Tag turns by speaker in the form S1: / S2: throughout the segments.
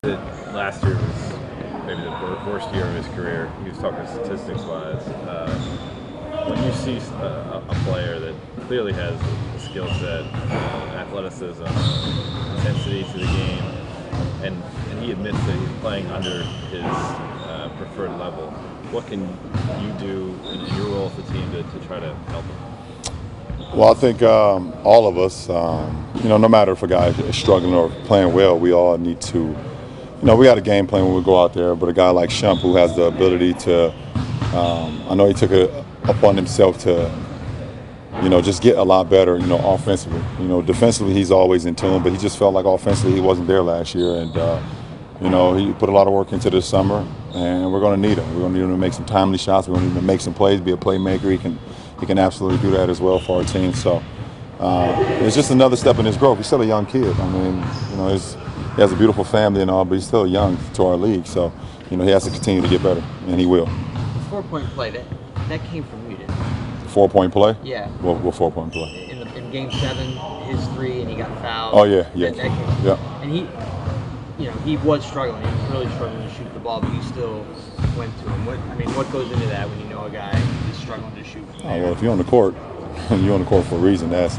S1: that last year was maybe the worst year of his career. He was talking statistics-wise. When you see a player that clearly has the skill set, athleticism, intensity to the game, and he admits that he's playing under his preferred level, what can you do in your role with the team to try to help him?
S2: Well, I think all of us, no matter if a guy is struggling or playing well, we all need to, we got a game plan when we go out there, but a guy like Shump who has the ability to, I know he took it upon himself to, just get a lot better, offensively. Defensively he's always in tune, but he just felt like offensively he wasn't there last year. And, he put a lot of work into this summer, and we're going to need him. We're going to need him to make some timely shots. We're going to need him to make some plays, be a playmaker. He can absolutely do that as well for our team. So it's just another step in his growth. He's still a young kid. I mean, he has a beautiful family and all, but he's still young to our league. So, he has to continue to get better, and he will.
S3: The 4-point play, that came from you, didn't it?
S2: 4-point play?
S3: Yeah.
S2: What 4-point play?
S3: In Game 7, his 3, and he got fouled.
S2: Oh, yeah.
S3: Yeah. And he was struggling. He was really struggling to shoot the ball, but you still went to him. What goes into that when you know a guy is struggling to shoot from there?
S2: Well, if you're on the court, you're on the court for a reason. That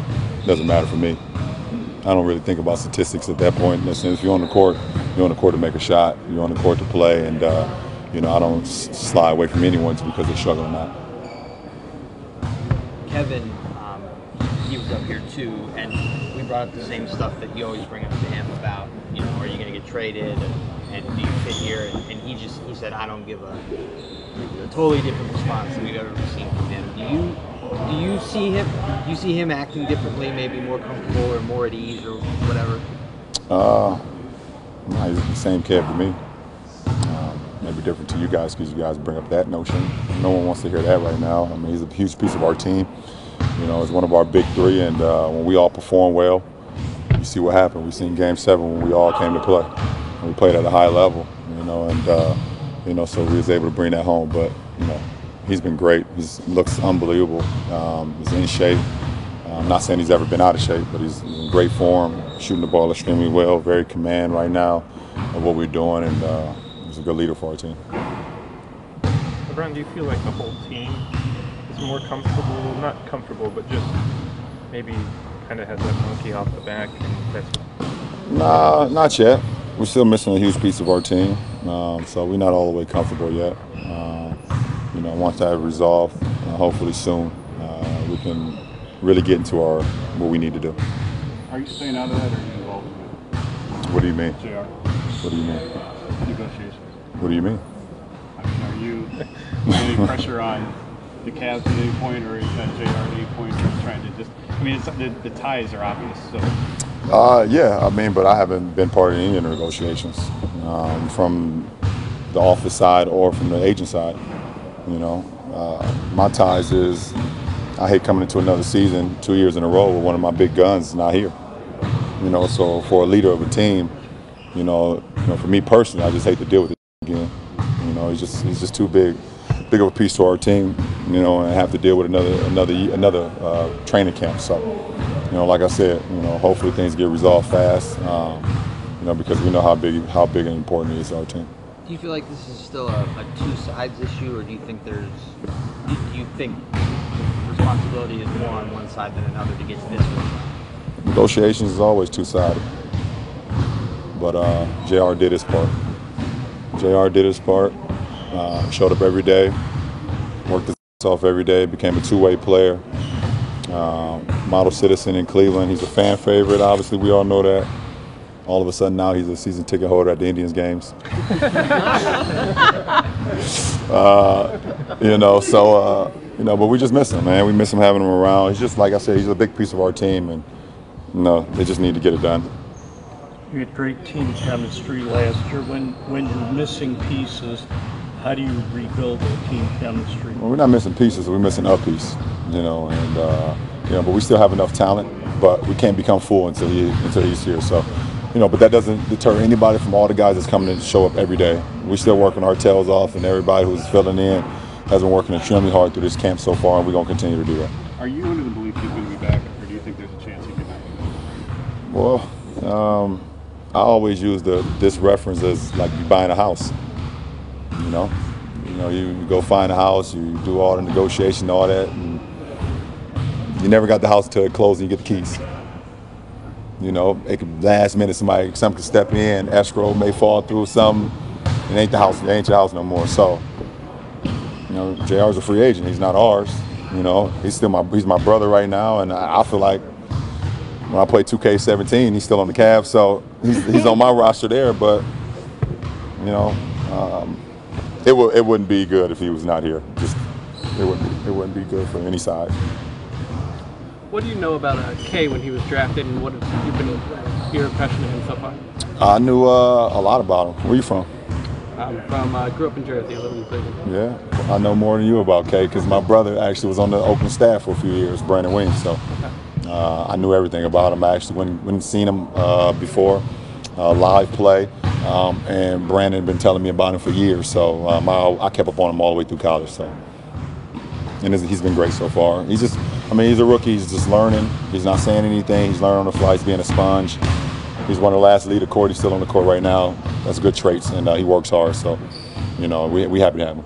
S2: doesn't matter for me. I don't really think about statistics at that point. In the sense, if you're on the court, you're on the court to make a shot. You're on the court to play, and I don't slide away from anyone because they're struggling or not.
S3: Kevin, he was up here too, and we brought up the same stuff that you always bring up to him about, are you going to get traded, and do you fit here? And he said, I don't give a totally different response than we've ever seen from him. Do you see him? Do you see him acting differently, maybe more comfortable or more at ease or whatever?
S2: No, he's the same kid to me. Maybe different to you guys because you guys bring up that notion. No one wants to hear that right now. I mean, he's a huge piece of our team. He's one of our big three, and when we all perform well, you see what happened. We seen Game 7 when we all came to play. And we played at a high level, so we was able to bring that home. But, he's been great. He looks unbelievable. He's in shape. I'm not saying he's ever been out of shape, but he's in great form, shooting the ball extremely well, very command right now of what we're doing, and he's a good leader for our team.
S4: LeBron, do you feel like the whole team is more comfortable, not comfortable, but just maybe kind of has that monkey off the back?
S2: Nah, not yet. We're still missing a huge piece of our team, so we're not all the way comfortable yet. Once that resolved, hopefully soon, we can really get into what we need to do.
S5: Are you staying out of that, or are you involved in it?
S2: What do you mean?
S5: JR.
S2: What do you mean?
S5: Negotiations.
S2: What do you mean?
S5: Are you any pressure on the Cavs at any point, or is that JR at any point trying to just? The ties are obvious. So.
S2: Yeah, but I haven't been part of any of the negotiations from the office side or from the agent side. My ties is I hate coming into another season 2 years in a row with one of my big guns not here. So for a leader of a team, for me personally, I just hate to deal with it again. He's just too big of a piece to our team, and have to deal with another training camp. So, like I said, hopefully things get resolved fast, because we know how big and important it is to our team.
S3: Do you feel like this is still a two sides issue, or do you think responsibility is more on one side than another to get to this one?
S2: Negotiations is always two-sided, but JR did his part. Showed up every day, worked his ass off every day, became a two-way player, model citizen in Cleveland. He's a fan favorite, obviously, we all know that. All of a sudden now he's a season ticket holder at the Indians games. But we just miss him, man. We miss him having him around. He's just, like I said, he's a big piece of our team, and they just need to get it done.
S6: You had great team chemistry last year. When you're missing pieces, how do you rebuild the team chemistry?
S2: Well, we're not missing pieces. We're missing a piece, but we still have enough talent. But we can't become full until he's here. So, but that doesn't deter anybody from all the guys that's coming to show up every day. We're still working our tails off, and everybody who's filling in has been working extremely hard through this camp so far, and we're going to continue to do that.
S5: Are you under the belief he's going to be back, or do you think there's a chance he could not be back?
S2: Well, I always use this reference as like you buying a house. You know, you go find a house, you do all the negotiation, all that, and you never got the house until it closed and you get the keys. You know, it could last minute something could step in, escrow may fall through something, it ain't the house, it ain't your house no more. So, you know, JR's a free agent, he's not ours. You know, he's my brother right now, and I feel like when I play 2K17, he's still on the Cavs, so he's on my roster there. But you know, it wouldn't be good if he was not here. It wouldn't be good for any side.
S7: What do you know about K when he was drafted, and what have you been your impression of him so far?
S2: I knew a lot about him. Where you from?
S7: I'm grew up in Jersey, I live in Cleveland.
S2: Yeah, I know more than you about K because my brother actually was on the Oakland staff for a few years, Brandon Williams. So I knew everything about him. I actually wouldn't seen him before live play, and Brandon had been telling me about him for years. So I kept up on him all the way through college. So. And he's been great so far. He's a rookie. He's just learning. He's not saying anything. He's learning on the fly. He's being a sponge. He's one of the last to lead the court. He's still on the court right now. That's good traits, and he works hard. So, you know, we happy to have him.